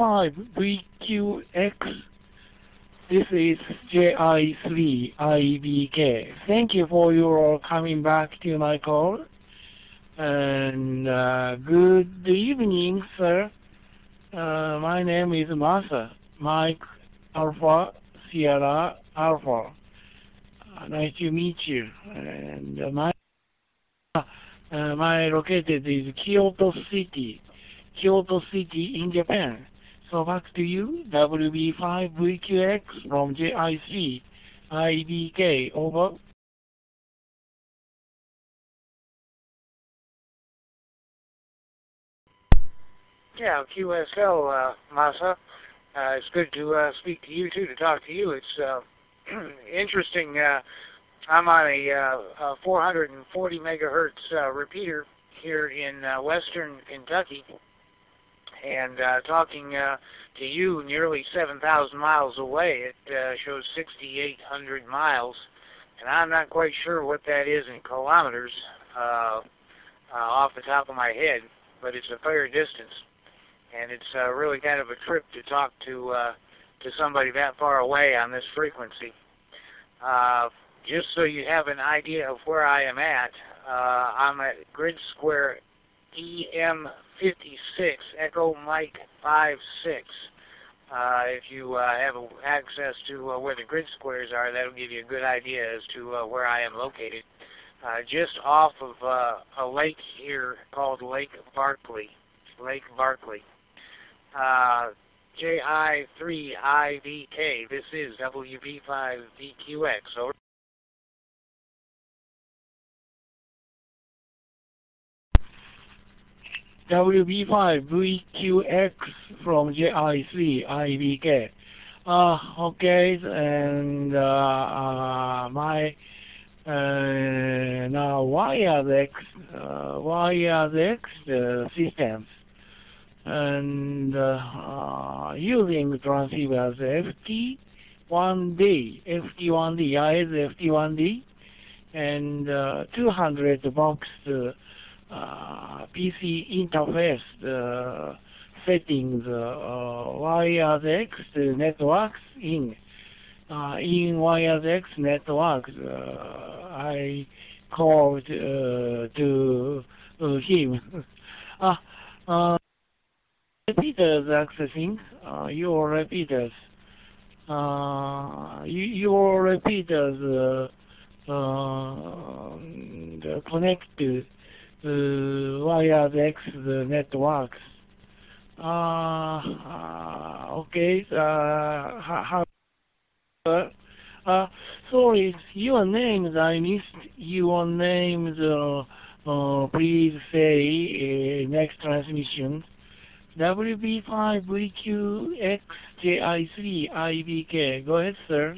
WB5VQX. This is JI3IBK. Thank you for your coming back to my call. And good evening, sir. My name is Masa, Mike Alpha Sierra Alpha. Nice to meet you. And my located is Kyoto City in Japan. So back to you, WB5VQX from JI3IBK. Over. Yeah, QSL, Masa. It's good to speak to you too, to talk to you. It's interesting. I'm on a 440 megahertz repeater here in western Kentucky, and talking to you nearly 7,000 miles away. It shows 6,800 miles, and I'm not quite sure what that is in kilometers off the top of my head, but it's a fair distance. And it's really kind of a trip to talk to somebody that far away on this frequency. Just so you have an idea of where I am at, I'm at grid square EM56, Echo Mike 56. If you have access to where the grid squares are, that'll give you a good idea as to where I am located. Just off of a lake here called Lake Barkley. JI3IBK. This is WB5VQX. Over. WB5VQX from JI3IBK. Okay, and my now wireless systems. And using transceivers FT1D, IS FT1D, and 200 box PC interface settings, wireless networks in wireless networks. I called to him. Repeaters accessing your repeaters. Your repeaters connect to wireless networks. Okay. Sorry, your names. I missed your names. Please say next transmission. WB5VQX JI3IBK. Go ahead, sir.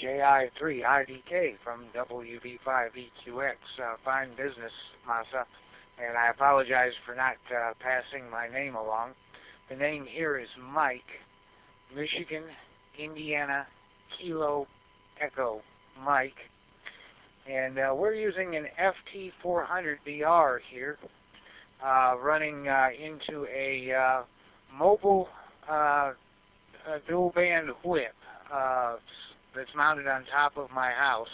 JI3IBK from WB5VQX. Fine business, Masa. And I apologize for not passing my name along. The name here is Mike, Michigan, Indiana, Kilo, Echo, Mike. And we're using an FT400BR here, running into a mobile dual-band whip that's mounted on top of my house,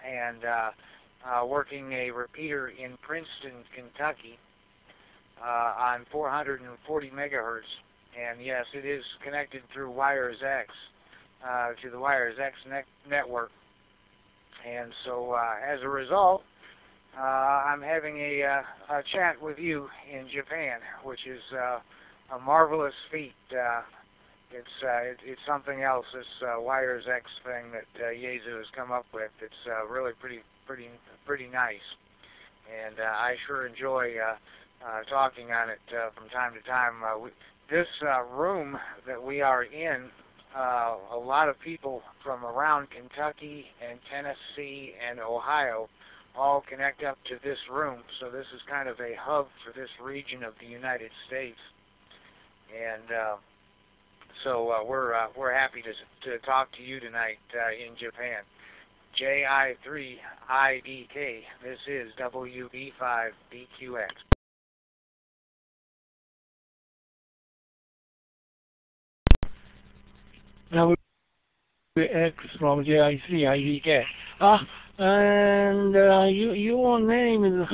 and working a repeater in Princeton, Kentucky, on 440 megahertz. And yes, it is connected through Wires X to the Wires X network. And so, as a result, I'm having a chat with you in Japan, which is a marvelous feat. It's something else. This Wires X thing that Yaesu has come up with. It's really pretty nice, and I sure enjoy talking on it from time to time. This room that we are in. A lot of people from around Kentucky and Tennessee and Ohio all connect up to this room, so this is kind of a hub for this region of the United States. And so we're happy to talk to you tonight in Japan. JI3IBK. This is WB5VQX. WB5VQX from JI3IBK. And your name is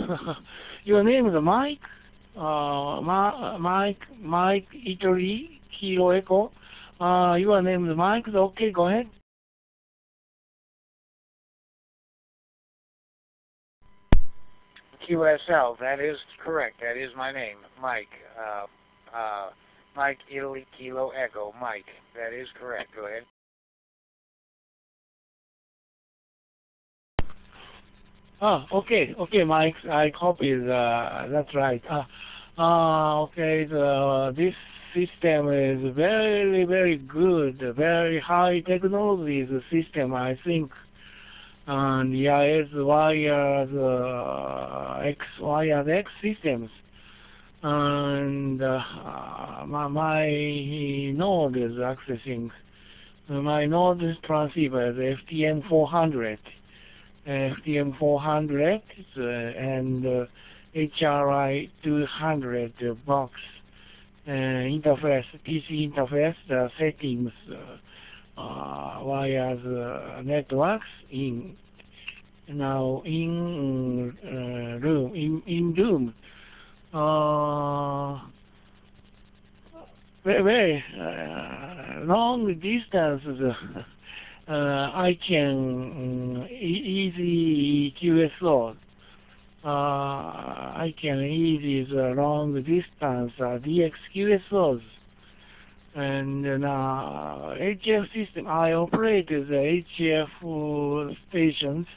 your name is Mike. Mike Italy Kilo Echo. Your name is Mike. Okay, go ahead. QSL, that is correct. That is my name, Mike. Mike Italy Kilo Echo. Mike. That is correct. Go ahead. Okay, Mike. I copied. That's right. Okay. This system is very, very good. Very high technology system, I think. And yeah, it's wired X systems. And my node is accessing. My node is transceiver is FTM400. FTM400 and HRI 200 box interface, PC interface settings, wires networks in room. Very long distances. I can easy QSO. I can easy the long distance DX QSOs. And HF system. I operate the HF stations,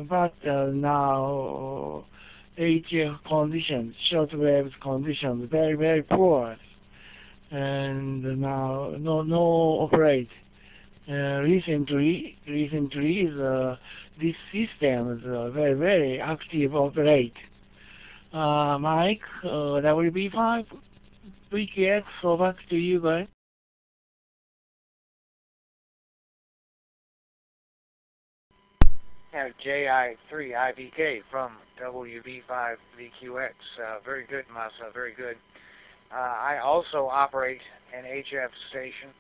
but now HF conditions, shortwave conditions, very, very poor. And now no operate. Recently, this system is very, very active operate. Mike, WB5VQX, so back to you guys. JI3IBK from WB5VQX. Very good, Masa. Very good. I also operate an HF station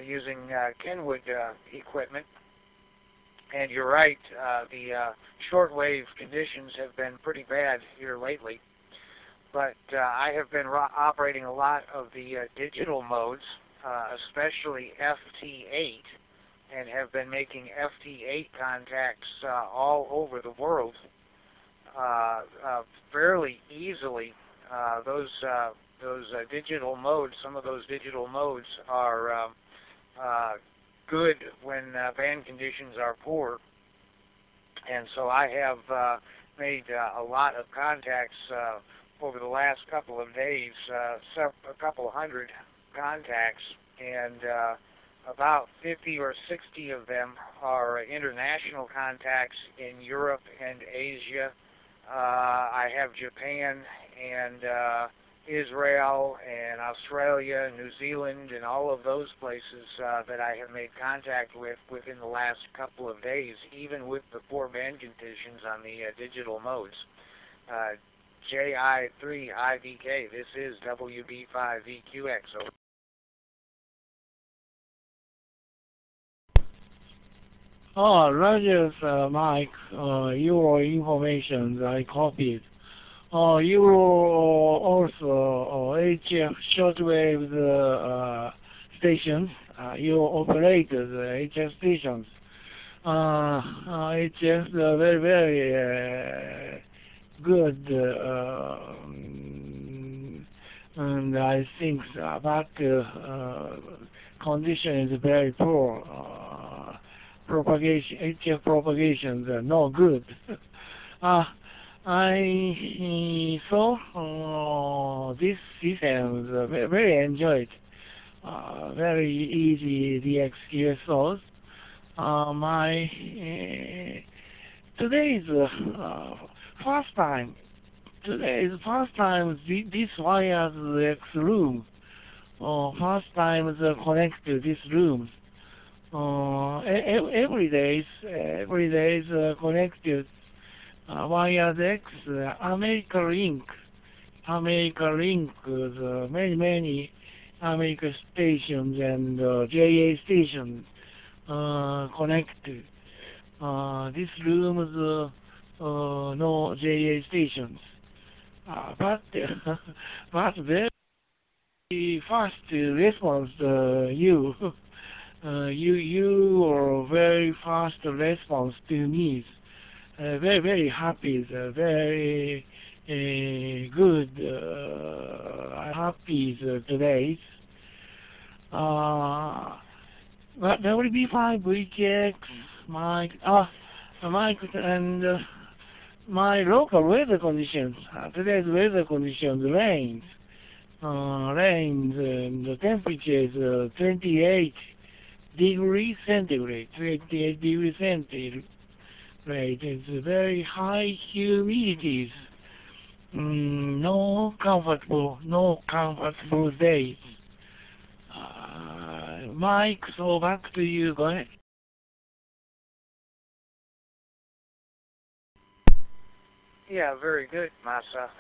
using Kenwood equipment. And you're right, the shortwave conditions have been pretty bad here lately. But I have been operating a lot of the digital modes, especially FT8, and have been making FT8 contacts all over the world fairly easily. Those digital modes, some of those digital modes are good when band conditions are poor, and so I have made a lot of contacts over the last couple of days, a couple hundred contacts, and about 50 or 60 of them are international contacts in Europe and Asia. I have Japan and Israel and Australia, New Zealand, and all of those places that I have made contact with within the last couple of days, even with the poor band conditions on the digital modes. JI3IBK, this is WB5VQX. Over. Rogers, Mike, your information I copied. You also HF shortwave stations. You operate the HF stations. HF very, very good, and I think that condition is very poor. Propagation, HF propagations are no good. I saw this system very enjoyed. Very easy DX QSOs. Today is first time. Today is first time this wires X room. First time connect to this room. every day is connected wireless X, America Link, many America stations and JA stations connected. This room is no JA stations, but but very fast response. You are very fast response to me. Very happy, very good. I'm happy today. But WB5VQX, Mike and my local weather conditions. Today's weather conditions rains, and the temperature is 28 degrees centigrade. 28 degrees centigrade. It's very high humidities. No comfortable days. Mike, so back to you. Go ahead. Yeah, very good, Masa.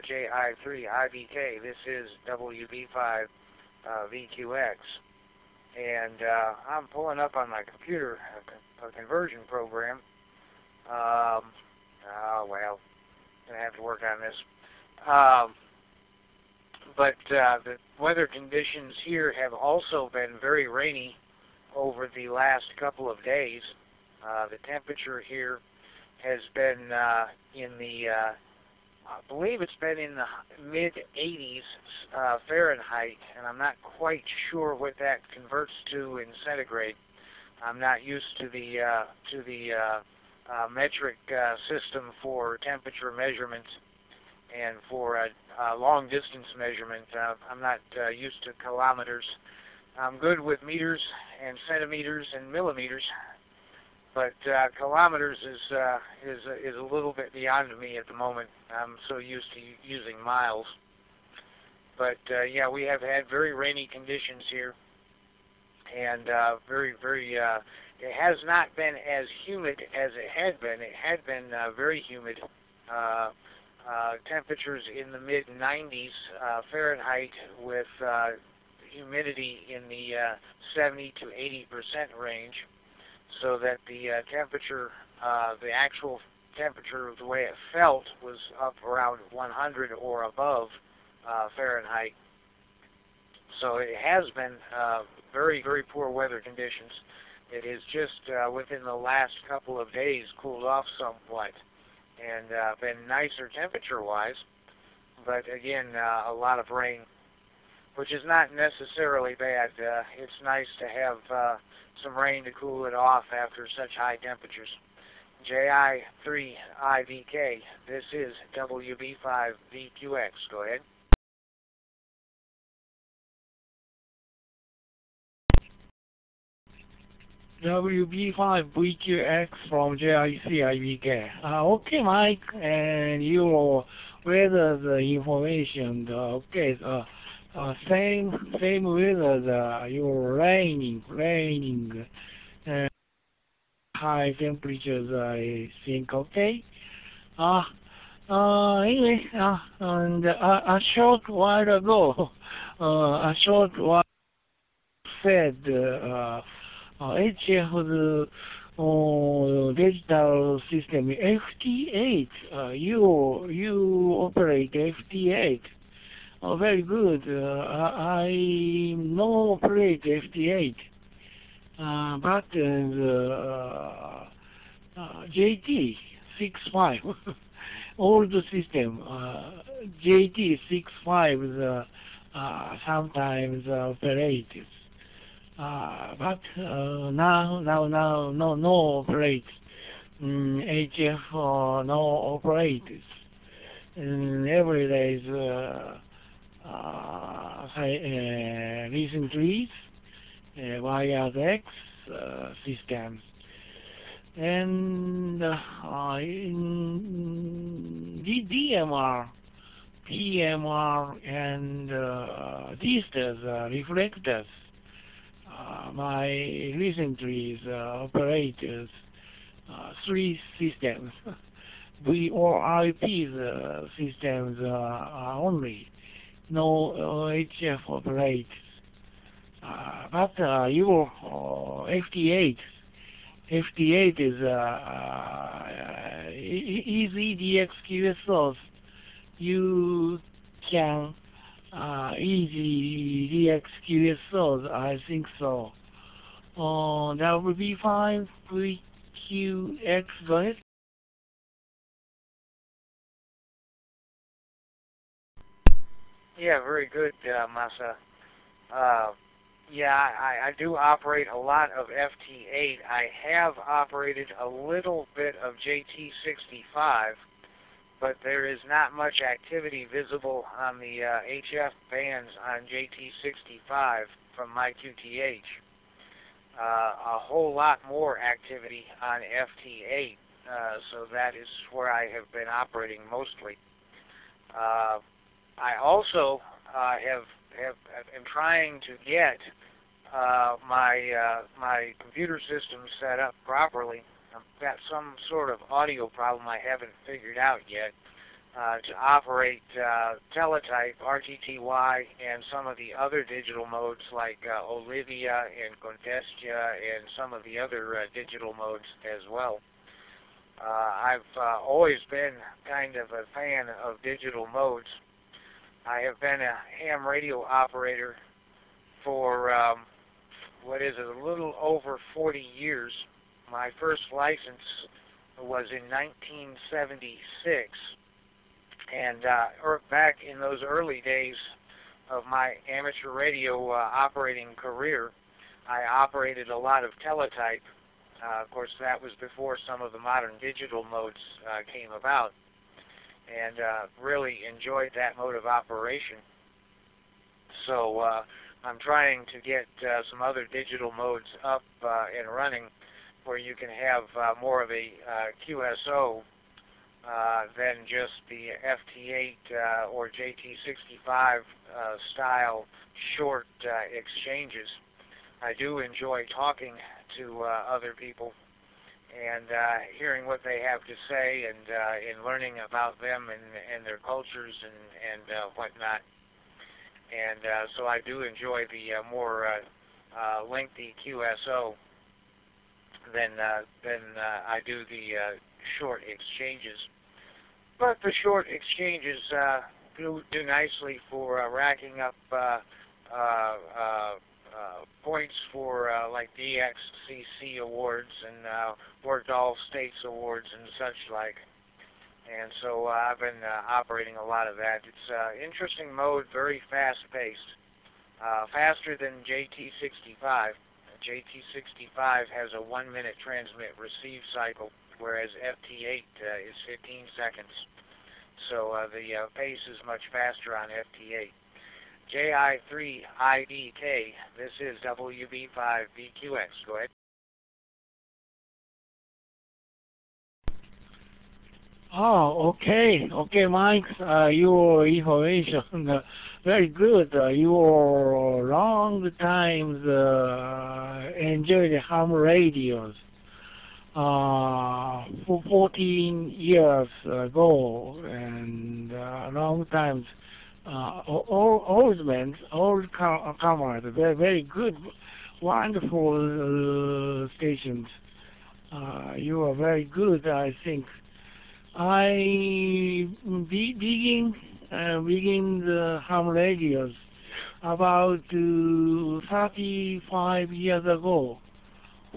JI3IBK. This is WB5VQX. And I'm pulling up on my computer a conversion program. Well, gonna have to work on this. But the weather conditions here have also been very rainy over the last couple of days. The temperature here has been in the, I believe it's been in the mid-80s Fahrenheit, and I'm not quite sure what that converts to in centigrade. I'm not used to the metric system for temperature measurement and for long distance measurement. I'm not used to kilometers. I'm good with meters and centimeters and millimeters, but kilometers is a little bit beyond me at the moment. I'm so used to using miles. But yeah, we have had very rainy conditions here, and very. It has not been as humid as it had been. It had been very humid. Temperatures in the mid-90s Fahrenheit with humidity in the 70 to 80% range, so that the temperature, the actual temperature, the way it felt, was up around 100 or above Fahrenheit. So it has been very poor weather conditions. It is just within the last couple of days cooled off somewhat and been nicer temperature-wise, but again, a lot of rain, which is not necessarily bad. It's nice to have some rain to cool it off after such high temperatures. JI3IVK, this is WB5VQX. Go ahead. WB5VQX from JICIBK. Okay, Mike, and your weather information. Okay, same weather. You're raining, high temperatures. I think. Okay. Anyway, and a short while ago, said. HF's digital system FT8. You operate FT8. Very good. I no operate FT8, but JT65 old system. JT65 sometimes operates. But now no operate. HF no operators. Every day is recently wireless X systems, and in DMR, PMR, and these reflectors. my recently operated three systems. VoIP systems only, no HF operate. But your FT8 is easy DX QSOs. You can easy DX QSOs, I think so. WB5VQX, go ahead. Yeah, very good, Masa. Yeah, I do operate a lot of FT8. I have operated a little bit of JT65, but there is not much activity visible on the HF bands on JT65 from my QTH. A whole lot more activity on FT8, so that is where I have been operating mostly. I also am trying to get my computer system set up properly. I've got some sort of audio problem I haven't figured out yet to operate teletype, RTTY, and some of the other digital modes like Olivia and Contestia and some of the other digital modes as well. I've always been kind of a fan of digital modes. I have been a ham radio operator for, what is it, a little over 40 years. My first license was in 1976. And back in those early days of my amateur radio operating career, I operated a lot of teletype. Of course, that was before some of the modern digital modes came about. And really enjoyed that mode of operation. So I'm trying to get some other digital modes up and running where you can have more of a QSO than just the FT8 or JT65 style short exchanges. I do enjoy talking to other people and hearing what they have to say and learning about them and their cultures and whatnot. And so I do enjoy the more lengthy QSO than I do the short exchanges. But the short exchanges do nicely for racking up points for like DXCC awards and Wordall States awards and such like. And so I've been operating a lot of that. It's interesting mode, very fast-paced, faster than JT65. JT65 has a 1-minute transmit-receive cycle, whereas FT8 is 15 seconds. So the pace is much faster on FT8. JI3IDK, this is WB5VQX. Go ahead. Oh, okay. Okay, Mike, your information very good. You long times enjoy the ham radios. For 14 years ago, and long times, old men, old comers, very, very good, wonderful stations. You are very good, I think. I begin the ham radios about 35 years ago.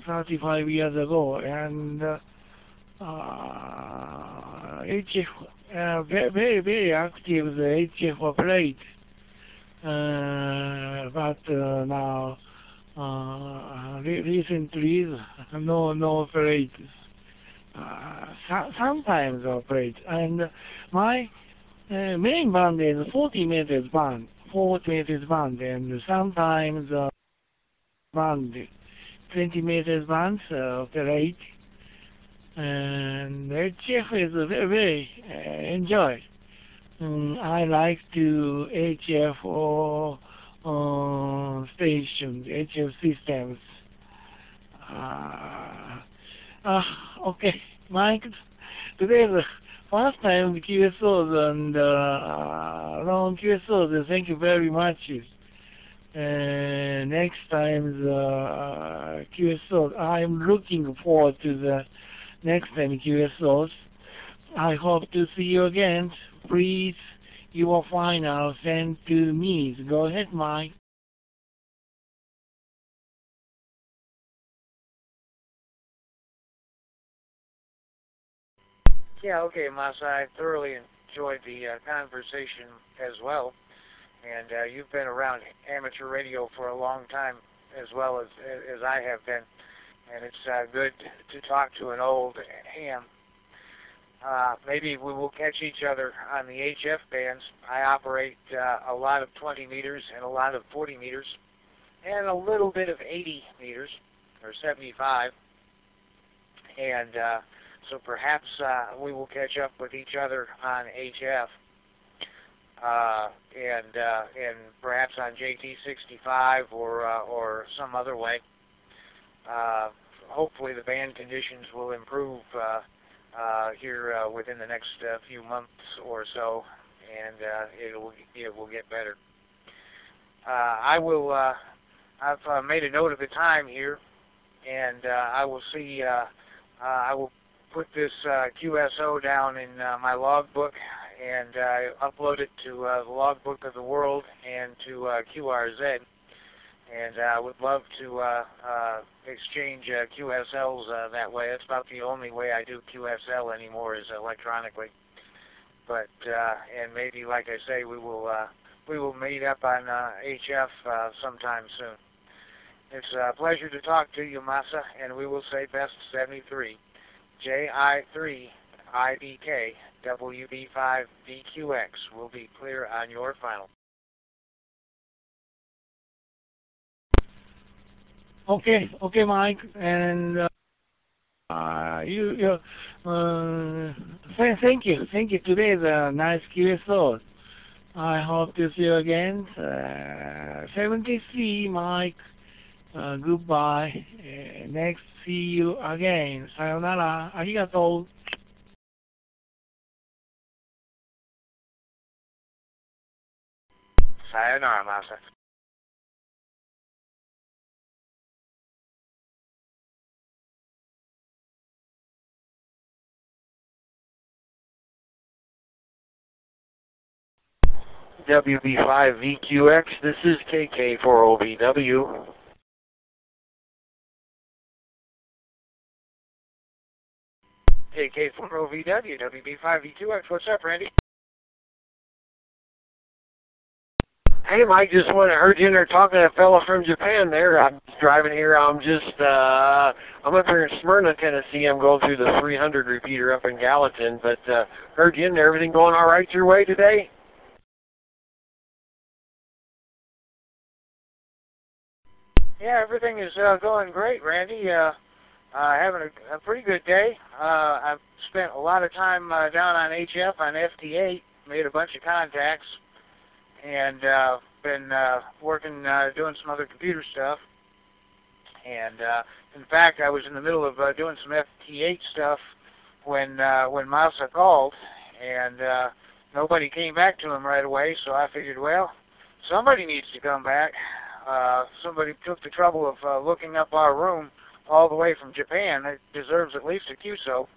35 years ago, and HF, very, very active, the HF operate, but now recently no operate. Sometimes operate, and my main band is 40 meters band, and sometimes band 20 meters bands operate, and HF is very, very enjoy. I like to HF stations, HF systems. Uh, uh, okay, Mike, today is the first time QSOs and long QSOs. Thank you very much. Next time the QSOs, I'm looking forward to the next time QSOs. I hope to see you again. Please, your final send to me. Go ahead, Mike. Yeah, okay, Masa. I thoroughly enjoyed the conversation as well. And you've been around amateur radio for a long time, as well as I have been. And it's good to talk to an old ham. Maybe we will catch each other on the HF bands. I operate a lot of 20 meters and a lot of 40 meters, and a little bit of 80 meters, or 75. And so perhaps we will catch up with each other on HF, and perhaps on JT65 or some other way. Hopefully the band conditions will improve here within the next few months or so, and it will get better. I've made a note of the time here, and I will see. I will put this QSO down in my logbook and upload it to the logbook of the world and to QRZ. And I would love to exchange QSLs that way. That's about the only way I do QSL anymore is electronically. But and maybe, like I say, we will meet up on HF sometime soon. It's a pleasure to talk to you, Masa, and we will say best 73. JI3 IBK WB5VQX will be clear on your final. Okay, Mike, and thank you. Today is a nice QSO. I hope to see you again. 73, Mike. Goodbye. Next, see you again. Sayonara. Arigatou. Sayonara, Masa. WB5VQX, this is KK4OVW. KK4OVW, WB5VQX, what's up, Randy? Hey, Mike, just heard you in there talking to a fellow from Japan there. I'm driving here. I'm up here in Smyrna, Tennessee. I'm going through the 300 repeater up in Gallatin, but heard you in there. Everything going all right your way today? Yeah, everything is going great, Randy. Having a pretty good day. I've spent a lot of time down on HF on FT8, made a bunch of contacts, and been working, doing some other computer stuff. And in fact, I was in the middle of doing some FT8 stuff when Masa called, and nobody came back to him right away. So I figured, well, somebody needs to come back. Somebody took the trouble of looking up our room all the way from Japan. It deserves at least a QSO.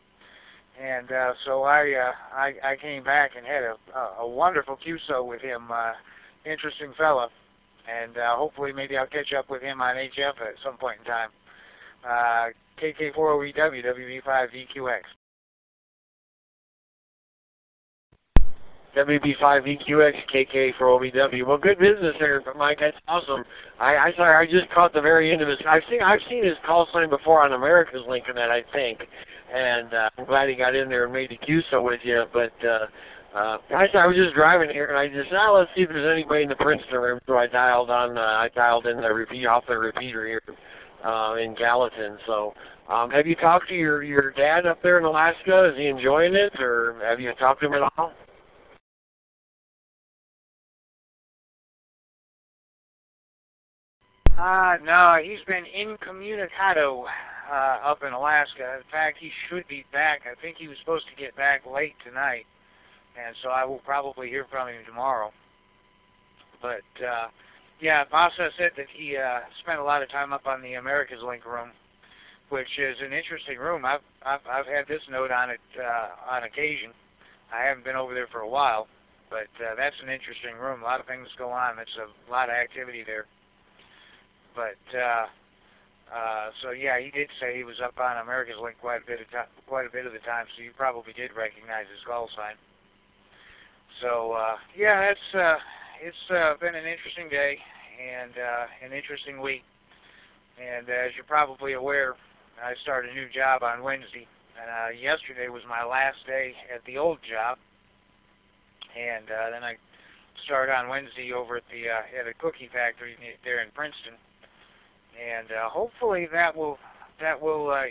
And so I came back and had a wonderful QSO with him. Interesting fella. And hopefully maybe I'll catch up with him on HF at some point in time. KK4OEW, WB5VQX. WB5VQX, KK4OVW. Well, good business there, Mike. That's awesome. I just caught the very end of his. I've seen his call sign before on America's Lincolnet, I think, and I'm glad he got in there and made the QSO with you. But I was just driving here, and I just let's see if there's anybody in the Princeton room. So I dialed in the off the repeater here in Gallatin. So. Have you talked to your dad up there in Alaska? Is he enjoying it, or have you talked to him at all? No, he's been incommunicado up in Alaska. In fact, he should be back. I think he was supposed to get back late tonight, and so I will probably hear from him tomorrow. But yeah, Vasa said that he spent a lot of time up on the America's Link room, which is an interesting room. I've had this note on it on occasion. I haven't been over there for a while, but that's an interesting room. A lot of things go on. There's a lot of activity there. But so yeah, he did say he was up on America's Link quite a bit of the time. So you probably did recognize his call sign. So yeah, it's been an interesting day and an interesting week. And as you're probably aware, I started a new job on Wednesday. Yesterday was my last day at the old job, and then I started on Wednesday over at a cookie factory there in Princeton. And hopefully that will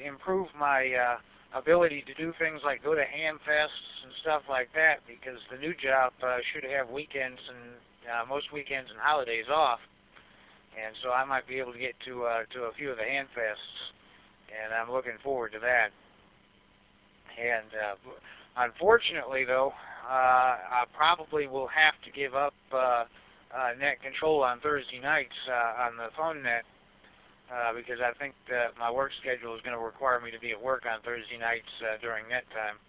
improve my ability to do things like go to ham fests and stuff like that, because the new job should have weekends and most weekends and holidays off, and so I might be able to get to a few of the ham fests, and I'm looking forward to that. And unfortunately, though, I probably will have to give up net control on Thursday nights on the phone net. Because I think that my work schedule is going to require me to be at work on Thursday nights during net time.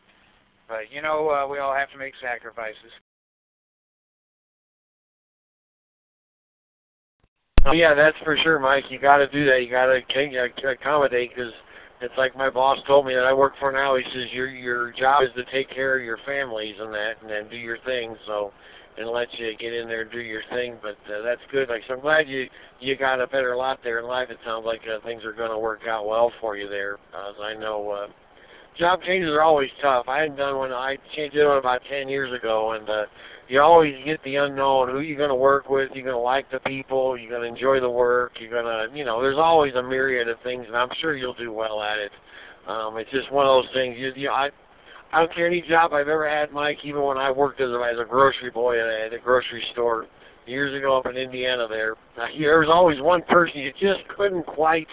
But, you know, we all have to make sacrifices. Yeah, that's for sure, Mike. You got to do that. You got to accommodate, because it's like my boss told me that I work for now. He says your job is to take care of your families and that, and then do your thing. So, and let you get in there and do your thing. But that's good. Like, so I'm glad you got a better lot there in life. It sounds like things are going to work out well for you there. As I know, job changes are always tough. I hadn't done one. I changed it about 10 years ago, and you always get the unknown. Who you're going to work with? You're going to like the people. You're going to enjoy the work. You're going to, you know, there's always a myriad of things, and I'm sure you'll do well at it. It's just one of those things. I don't care any job I've ever had, Mike, even when I worked as a grocery boy at a grocery store years ago up in Indiana there. There was always one person you just couldn't quite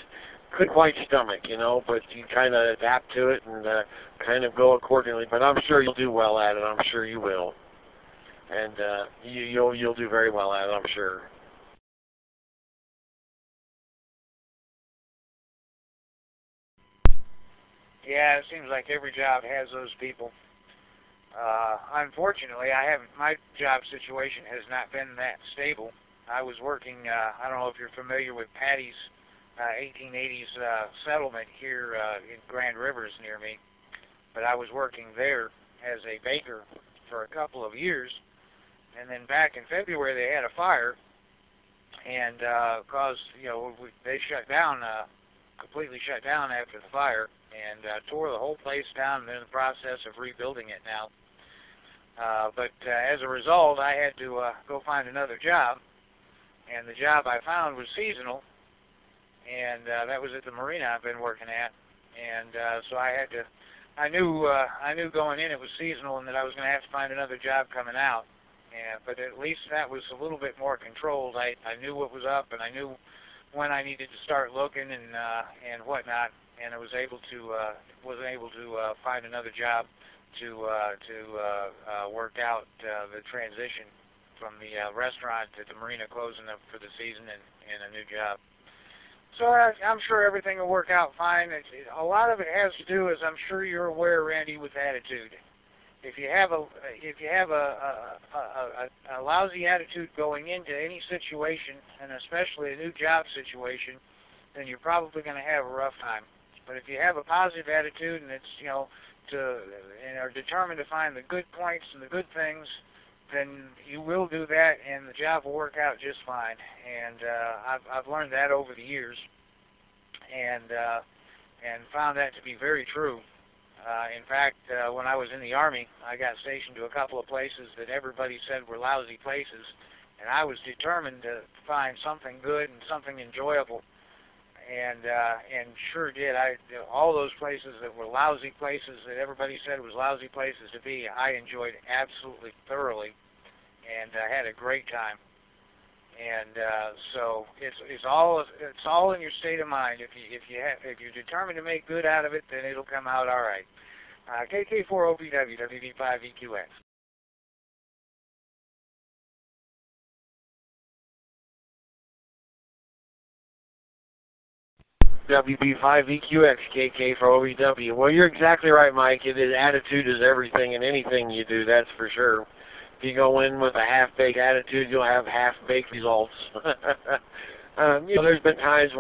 stomach, you know, but you kind of adapt to it and kind of go accordingly. But I'm sure you'll do well at it. I'm sure you will. And you'll do very well at it, I'm sure. Yeah, it seems like every job has those people. Unfortunately, my job situation has not been that stable. I was working, I don't know if you're familiar with Patty's 1880s settlement here in Grand Rivers near me, but I was working there as a baker for a couple of years, and then back in February they had a fire, and they shut down, completely shut down after the fire, and tore the whole place down, and they're in the process of rebuilding it now. But as a result, I had to go find another job, and the job I found was seasonal, and that was at the marina I've been working at, and so I knew going in it was seasonal and that I was going to have to find another job coming out, but at least that was a little bit more controlled. I knew what was up, and I knew when I needed to start looking and whatnot, and I was able to find another job to work out the transition from the restaurant to the marina closing up for the season and a new job. So I'm sure everything will work out fine. A lot of it has to do, as I'm sure you're aware, Randy, with attitude. If you have a lousy attitude going into any situation, and especially a new job situation, then you're probably going to have a rough time. But if you have a positive attitude and it's and are determined to find the good points and the good things, then you will do that, and the job will work out just fine. And I've learned that over the years, and found that to be very true. In fact, when I was in the Army, I got stationed to a couple of places that everybody said were lousy places, and I was determined to find something good and something enjoyable, and sure did. All those places that were lousy places that everybody said was lousy places to be, I enjoyed absolutely thoroughly, and had a great time. And so it's all in your state of mind. If you're determined to make good out of it, then it'll come out all right. KK4OVW WB5VQX. WB5VQX KK for OVW. Well, you're exactly right, Mike. Attitude is everything in anything you do, that's for sure. If you go in with a half-baked attitude, you'll have half-baked results. There's been times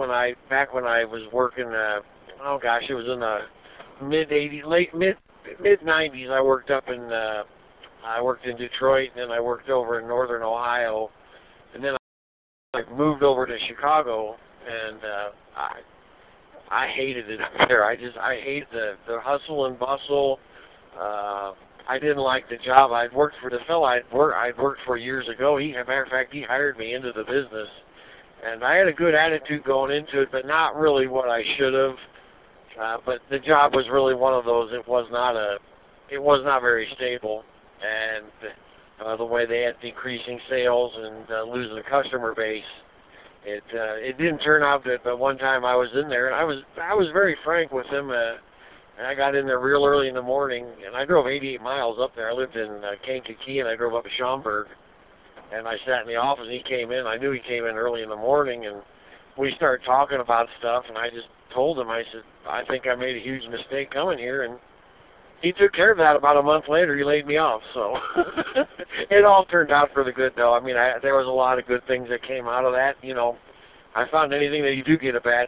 back when I was working, it was in the mid-90s. I worked in Detroit, and then I worked over in northern Ohio, and then I moved over to Chicago, and I hated it up there. I hated the hustle and bustle. I didn't like the job. I'd worked for the fellow I'd worked for years ago. As a matter of fact, he hired me into the business, and I had a good attitude going into it, but not really what I should have. But the job was really one of those. It was not very stable, and the way they had decreasing sales and losing the customer base. It didn't turn out good, but one time I was in there, and I was very frank with him, and I got in there real early in the morning, and I drove 88 miles up there. I lived in Kankakee, and I drove up to Schaumburg, and I sat in the office, and he came in. I knew he came in early in the morning, and we started talking about stuff, and I just told him, I said, I think I made a huge mistake coming here, and he took care of that. About a month later, he laid me off, so it all turned out for the good, though. I mean, there was a lot of good things that came out of that. I found anything that you do get a bad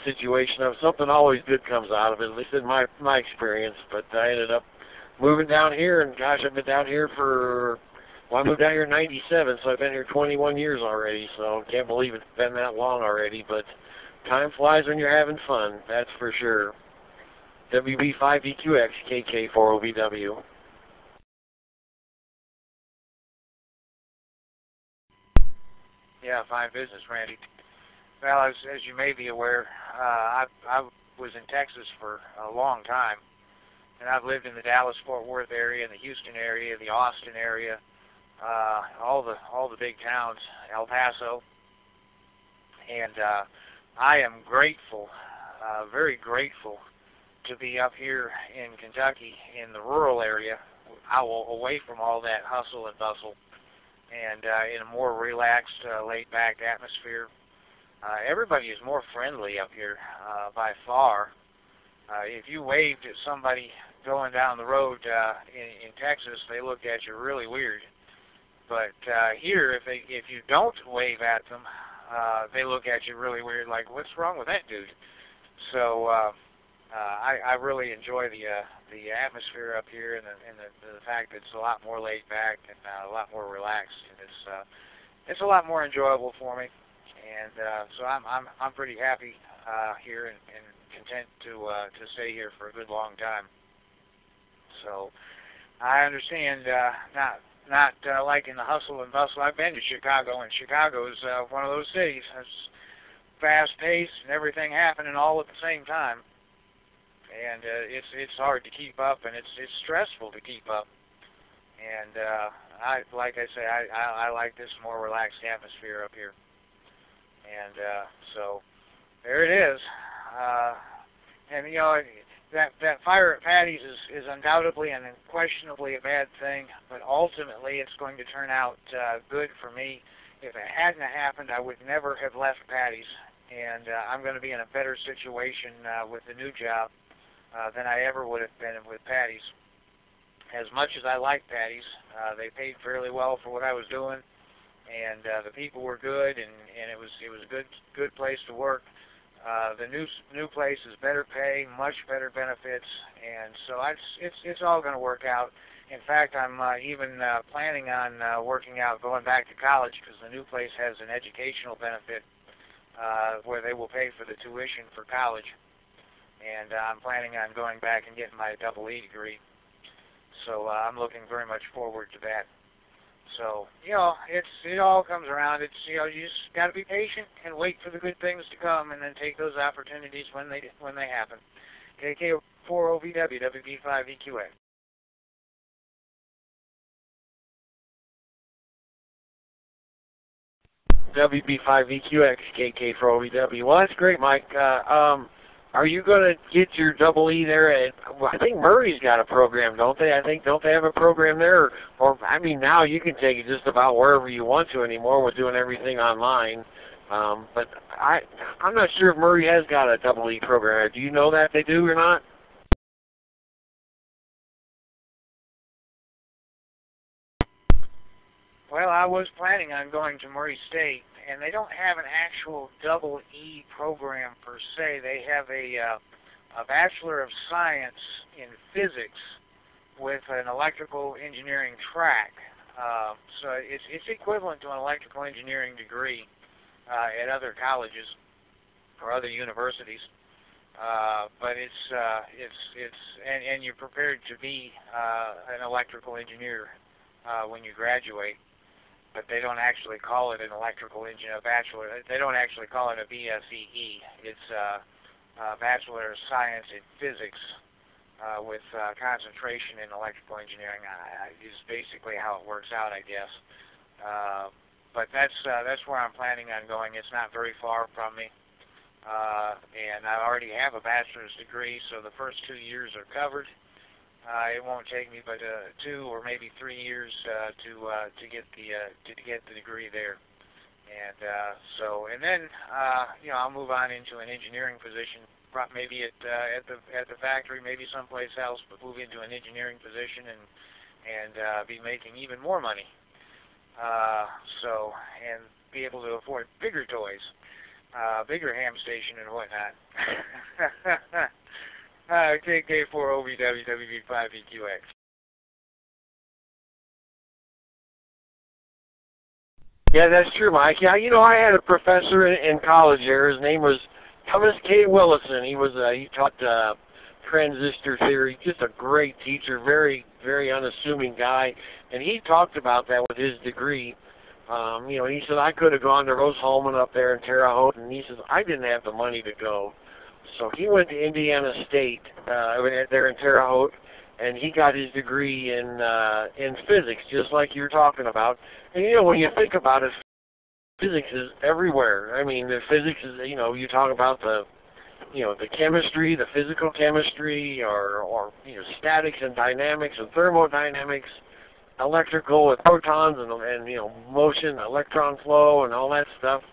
situation of, something always good comes out of it, at least in my experience. But I ended up moving down here, and gosh, I've been down here I moved down here in 97, so I've been here 21 years already, so can't believe it's been that long already, but time flies when you're having fun, that's for sure. WB5VQX KK4OVW. Yeah, fine business, Randy. Well, as you may be aware, I was in Texas for a long time, and I've lived in the Dallas-Fort Worth area, in the Houston area, the Austin area, all the big towns, El Paso, and I am grateful, very grateful, to be up here in Kentucky in the rural area, away from all that hustle and bustle, and in a more relaxed, laid-back atmosphere. Everybody is more friendly up here by far. If you waved at somebody going down the road in Texas, they look at you really weird. But here, if you don't wave at them, they look at you really weird, like, what's wrong with that dude? So I really enjoy the atmosphere up here, and the fact that it's a lot more laid back and a lot more relaxed, and it's a lot more enjoyable for me. And so I'm pretty happy here and content to stay here for a good long time. So I understand not liking the hustle and bustle. I've been to Chicago, and Chicago's one of those cities. It's fast-paced and everything happening all at the same time. And it's hard to keep up, and it's stressful to keep up. And I like this more relaxed atmosphere up here. And so there it is. And that fire at Patty's is undoubtedly and unquestionably a bad thing, but ultimately it's going to turn out good for me. If it hadn't happened, I would never have left Patty's, and I'm going to be in a better situation with the new job than I ever would have been with Patty's. As much as I like Patty's, they paid fairly well for what I was doing, and the people were good, and it was a good place to work. The new place is better pay, much better benefits, and so it's all going to work out. In fact, I'm even planning on working out going back to college, because the new place has an educational benefit where they will pay for the tuition for college. And I'm planning on going back and getting my EE degree. So I'm looking very much forward to that. So, it all comes around. It's, you just got to be patient and wait for the good things to come, and then take those opportunities when they happen. KK4OVW WB5VQX. WB5VQX, KK4OVW. Well, that's great, Mike. Are you going to get your double E there at, well, I think Murray's got a program, don't they? Don't they have a program there? I mean, now you can take it just about wherever you want to anymore with doing everything online. But I'm not sure if Murray has got a double E program. Do you know that they do or not? Well, I was planning on going to Murray State, and they don't have an actual double E program per se. They have a Bachelor of Science in Physics with an electrical engineering track. So it's equivalent to an electrical engineering degree at other colleges or other universities. But and you're prepared to be an electrical engineer when you graduate. But they don't actually call it an electrical engineer bachelor. They don't actually call it a BSEE. It's a Bachelor of Science in Physics with concentration in electrical engineering. Is basically how it works out, I guess. But that's where I'm planning on going. It's not very far from me, and I already have a bachelor's degree, so the first 2 years are covered. It won't take me but 2 or maybe 3 years to get the degree there, and then I'll move on into an engineering position, maybe at the factory, maybe someplace else, but move into an engineering position and be making even more money, and be able to afford bigger toys, bigger ham station and whatnot. KK4OVW, WB5VQX. Yeah, that's true, Mike. Yeah, I had a professor in college there. His name was Thomas K. Willison. He taught transistor theory. Just a great teacher, very, very unassuming guy. And he talked about that with his degree. He said, I could have gone to Rose-Hulman up there in Terre Haute, and he says, I didn't have the money to go. So he went to Indiana State there in Terre Haute, and he got his degree in physics, just like you're talking about. And when you think about it, physics is everywhere. I mean, the physics is you talk about the chemistry, the physical chemistry, or statics and dynamics and thermodynamics, electrical with protons and motion, electron flow, and all that stuff.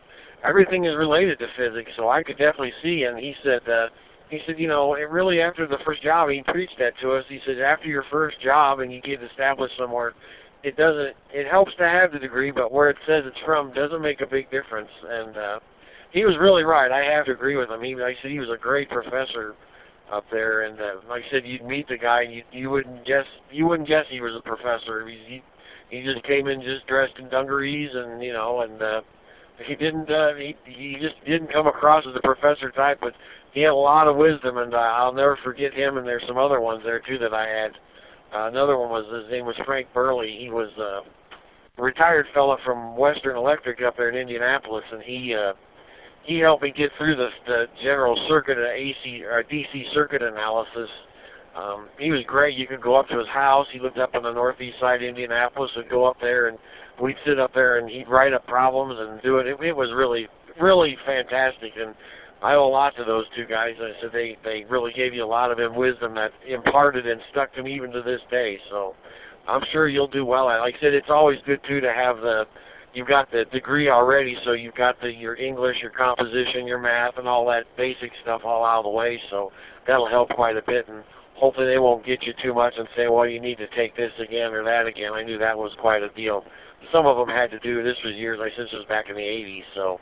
Everything is related to physics, so I could definitely see. And he said, it really after the first job, he preached that to us. He said, after your first job and you get established somewhere, it helps to have the degree, but where it says it's from doesn't make a big difference. And he was really right. I have to agree with him. Like I said, he was a great professor up there, and like I said, you'd meet the guy, and you wouldn't guess he was a professor. He just came in just dressed in dungarees, and he just didn't come across as a professor type, but he had a lot of wisdom, and I'll never forget him. And there's some other ones there too that I had. Another one his name was Frank Burley. He was a retired fella from Western Electric up there in Indianapolis, and he helped me get through the general circuit AC or DC circuit analysis. He was great. You could go up to his house. He lived up on the northeast side of Indianapolis. We'd go up there, and we'd sit up there, and he'd write up problems and do it. It was really, really fantastic, and I owe a lot to those two guys. I said they really gave you a lot of wisdom that imparted and stuck to me even to this day. So I'm sure you'll do well. Like I said, it's always good too to have you've got the degree already, so you've got your English, your composition, your math, and all that basic stuff all out of the way. So that'll help quite a bit, and hopefully they won't get you too much and say, well, you need to take this again or that again. I knew that was quite a deal. Some of them had to do this for years. This was back in the 80s, so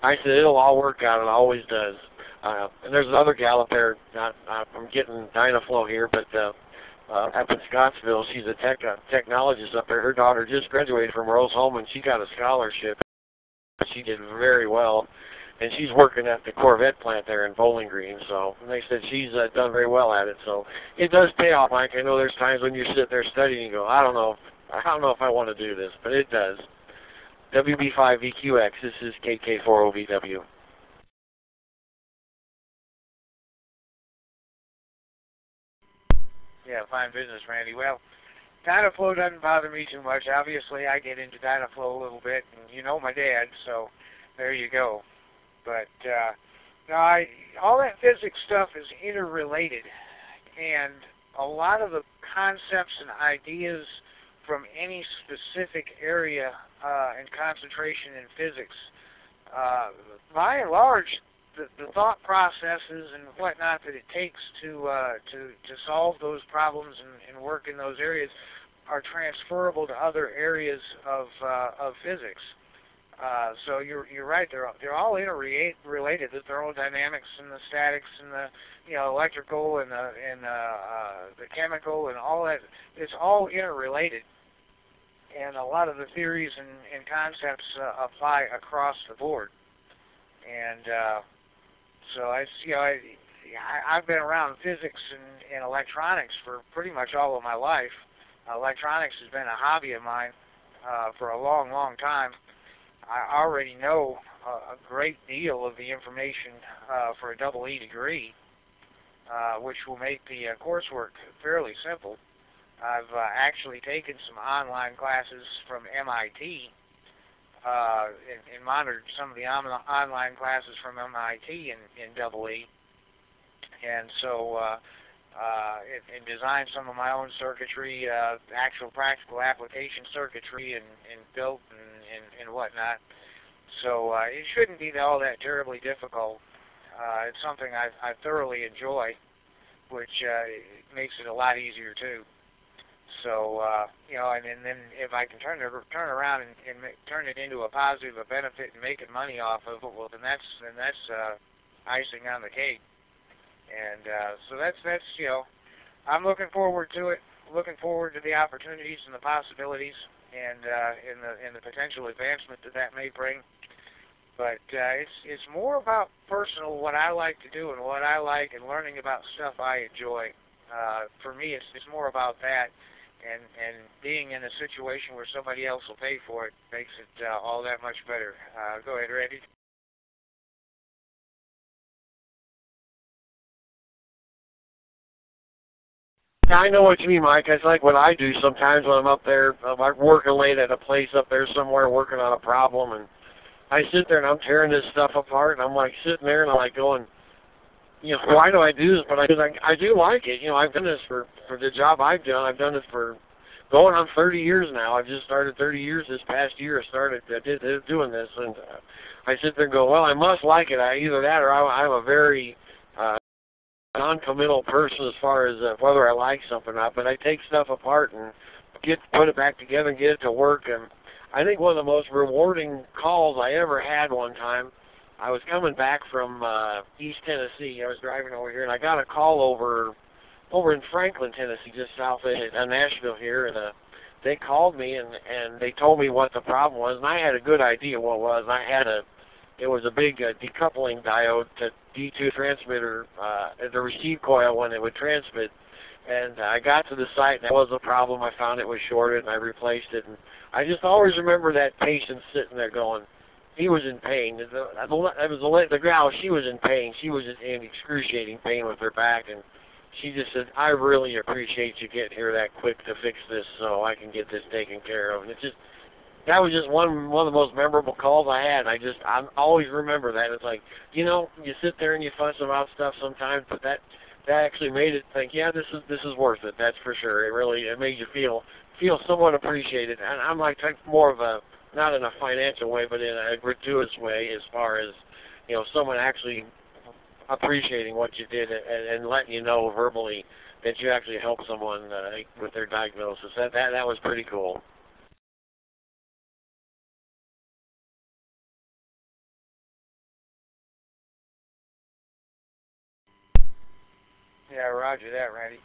I said it'll all work out. It always does. And there's another gal up there. I'm getting Dynaflow here, but up in Scottsville, she's a technologist up there. Her daughter just graduated from Rose-Hulman. She got a scholarship. She did very well, and she's working at the Corvette plant there in Bowling Green. So they said she's done very well at it. So it does pay off, Mike. I know there's times when you sit there studying and you go, I don't know if I want to do this, but it does. WB5VQX, this is KK4OVW. Yeah, fine business, Randy. Well, Dynaflow doesn't bother me too much. Obviously, I get into Dynaflow a little bit, and you know my dad, so there you go. But no, all that physics stuff is interrelated, and a lot of the concepts and ideas from any specific area and concentration in physics, by and large, the thought processes and whatnot that it takes to solve those problems and work in those areas are transferable to other areas of physics. So you're right. They're all interrelated. The thermodynamics and the statics and the electrical and the chemical and all that. It's all interrelated, and a lot of the theories and concepts apply across the board. And so I've been around physics and electronics for pretty much all of my life. Electronics has been a hobby of mine for a long, long time. I already know a great deal of the information for a EE degree, which will make the coursework fairly simple. I've actually taken some online classes from MIT and monitored some of the online classes from MIT in EE, and so and designed some of my own circuitry, actual practical application circuitry, and built and whatnot. So it shouldn't be all that terribly difficult. It's something I thoroughly enjoy, which makes it a lot easier too. So and then if I can turn around and turn it into a positive, a benefit, and making money off of it, well, then that's icing on the cake. And so that's I'm looking forward to it. Looking forward to the opportunities and the possibilities, and in the potential advancement that may bring. But it's more about personal, what I like to do and what I like, and learning about stuff I enjoy. For me, it's more about that. And being in a situation where somebody else will pay for it makes it all that much better. Go ahead, Randy. Yeah, I know what you mean, Mike. It's like what I do sometimes when I'm up there. I'm working late at a place up there somewhere, working on a problem, and I sit there and I'm tearing this stuff apart, and I'm like sitting there and I'm like going, why do I do this? But I do like it. I've done this for the job I've done. I've done it for going on 30 years now. I've just started 30 years this past year. I did doing this, and I sit there and go, well, I must like it. Either that or I'm a very non-committal person as far as whether I like something or not. But I take stuff apart and put it back together and get it to work. And I think one of the most rewarding calls I ever had one time, I was coming back from East Tennessee. I was driving over here, and I got a call over in Franklin, Tennessee, just south of Nashville here, and they called me and they told me what the problem was, and I had a good idea what it was. It was a big decoupling diode to D2 transmitter, the receive coil when it would transmit. And I got to the site, and that was a problem. I found it was shorted, and I replaced it. And I just always remember that patient sitting there going, he was in pain. The gal, she was in pain. She was in excruciating pain with her back, and she just said, I really appreciate you getting here that quick to fix this so I can get this taken care of. And that was just one of the most memorable calls I had. I always remember that. It's like, you sit there and you fuss about stuff sometimes, but that actually made it think, yeah, this is worth it. That's for sure. It made you feel somewhat appreciated. And I'm like more of a, not in a financial way, but in a gratuitous way, as far as someone actually appreciating what you did and letting you know verbally that you actually helped someone with their diagnosis. That was pretty cool. Yeah, roger that, Randy.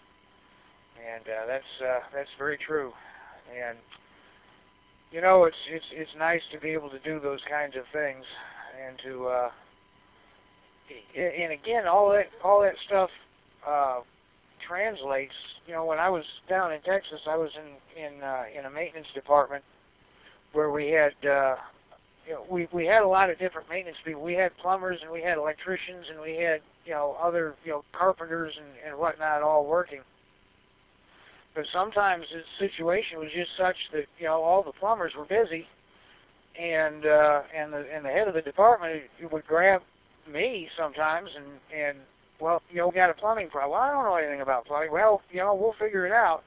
And that's very true. And it's nice to be able to do those kinds of things, and to and again, all that stuff translates. When I was down in Texas, I was in a maintenance department where we had we had a lot of different maintenance people. We had plumbers, and we had electricians, and we had other carpenters and whatnot all working. But sometimes the situation was just such that all the plumbers were busy, and the head of the department would grab me sometimes and well, you know, we got a plumbing problem. Well, I don't know anything about plumbing. Well, you know, we'll figure it out.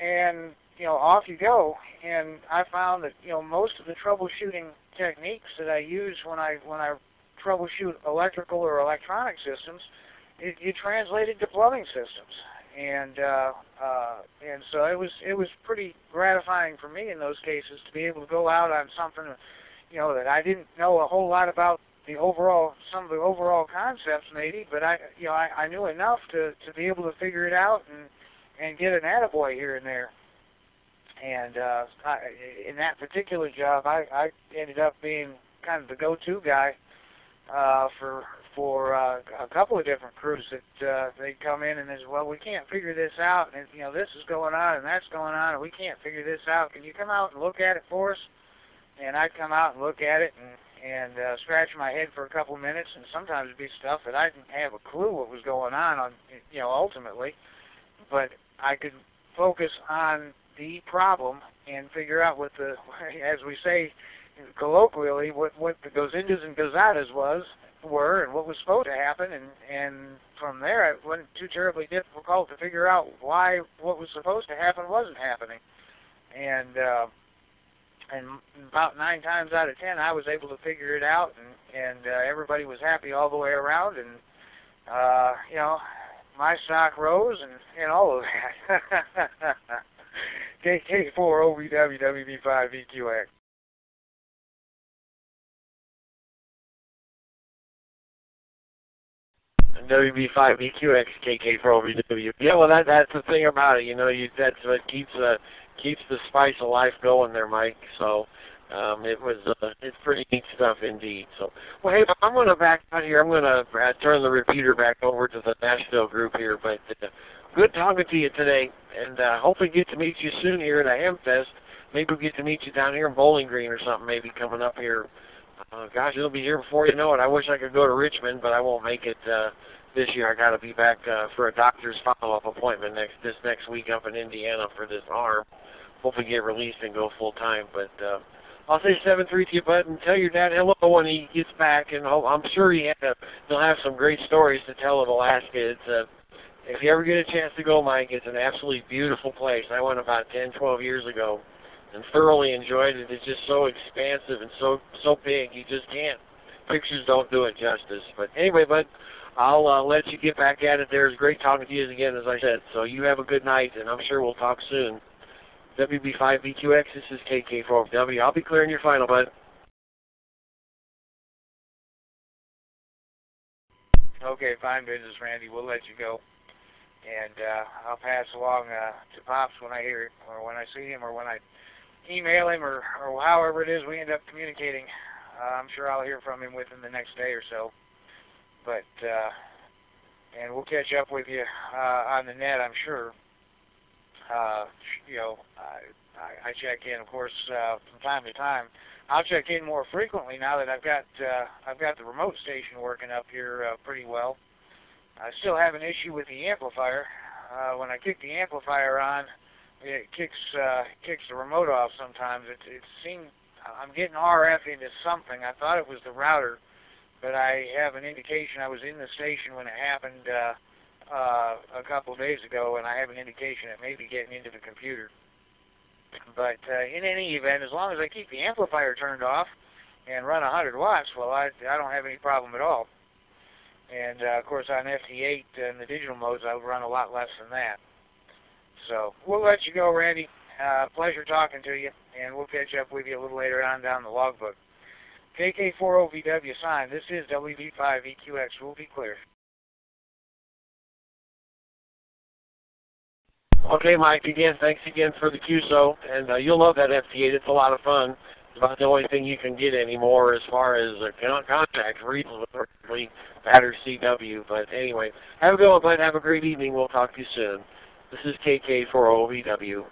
And, you know, off you go. And I found that, you know, most of the troubleshooting techniques that I use when I troubleshoot electrical or electronic systems, you translate it to plumbing systems. And so it was pretty gratifying for me in those cases to be able to go out on something, you know, that I didn't know a whole lot about some of the overall concepts maybe, but I knew enough to be able to figure it out and get an attaboy here and there. And in that particular job, I ended up being kind of the go-to guy for a couple of different crews that they'd come in and they said, well, we can't figure this out, and you know, this is going on and that's going on, and we can't figure this out. Can you come out and look at it for us? And I'd come out and look at it and scratch my head for a couple minutes, and sometimes it'd be stuff that I didn't have a clue what was going on, you know, ultimately. But I could focus on the problem and figure out what the, as we say colloquially, what the goes indos and goes outas were and what was supposed to happen, and from there it wasn't too terribly difficult to figure out why what was supposed to happen wasn't happening. And about 9 times out of 10, I was able to figure it out, and everybody was happy all the way around, and you know, my stock rose and all of that. KK4OVW WB5VQX. WB5VQX KK4OVW. Yeah, well, that's the thing about it. You know, that's what keeps the spice of life going there, Mike. So it's pretty neat stuff indeed. So, well, hey, I'm going to back out here. I'm going to turn the repeater back over to the Nashville group here. But good talking to you today, and hopefully get to meet you soon here at a Hamfest. Maybe we'll get to meet you down here in Bowling Green or something. Maybe coming up here. Gosh, it'll be here before you know it. I wish I could go to Richmond, but I won't make it this year. I got to be back for a doctor's follow-up appointment this next week up in Indiana for this arm. Hopefully get released and go full time. But I'll say 7-3 to you, bud, and tell your dad hello when he gets back. And I'm sure he'll have some great stories to tell of Alaska. If you ever get a chance to go, Mike, it's an absolutely beautiful place. I went about 10, 12 years ago and thoroughly enjoyed it. It's just so expansive and so big. You just can't. Pictures don't do it justice. But anyway, bud, I'll let you get back at it there. It's great talking to you again, as I said. So you have a good night, and I'm sure we'll talk soon. WB5VQX, this is KK4W. I'll be clearing your final, bud. Okay, fine business, Randy. We'll let you go. And I'll pass along to Pops when I hear it, or when I see him, or when I email him, or however it is we end up communicating. I'm sure I'll hear from him within the next day or so. But, and we'll catch up with you on the net, I'm sure. You know, I check in, of course, from time to time. I'll check in more frequently now that I've got the remote station working up here pretty well. I still have an issue with the amplifier. When I kick the amplifier on, it kicks the remote off sometimes. It seemed I'm getting RF into something. I thought it was the router, but I have an indication. I was in the station when it happened a couple of days ago, and I have an indication it may be getting into the computer. But in any event, as long as I keep the amplifier turned off and run 100 watts, well, I don't have any problem at all. And, of course, on FT8 and the digital modes, I'll run a lot less than that. So we'll let you go, Randy. Pleasure talking to you, and we'll catch up with you a little later on down the logbook. KK4OVW sign. This is WB5VQX. We'll be clear. Okay, Mike, again, thanks again for the QSO, and you'll love that FT8. It's a lot of fun. It's about the only thing you can get anymore as far as contact reasonably battered CW. But anyway, have a good one, bud. Have a great evening. We'll talk to you soon. This is KK4OVW.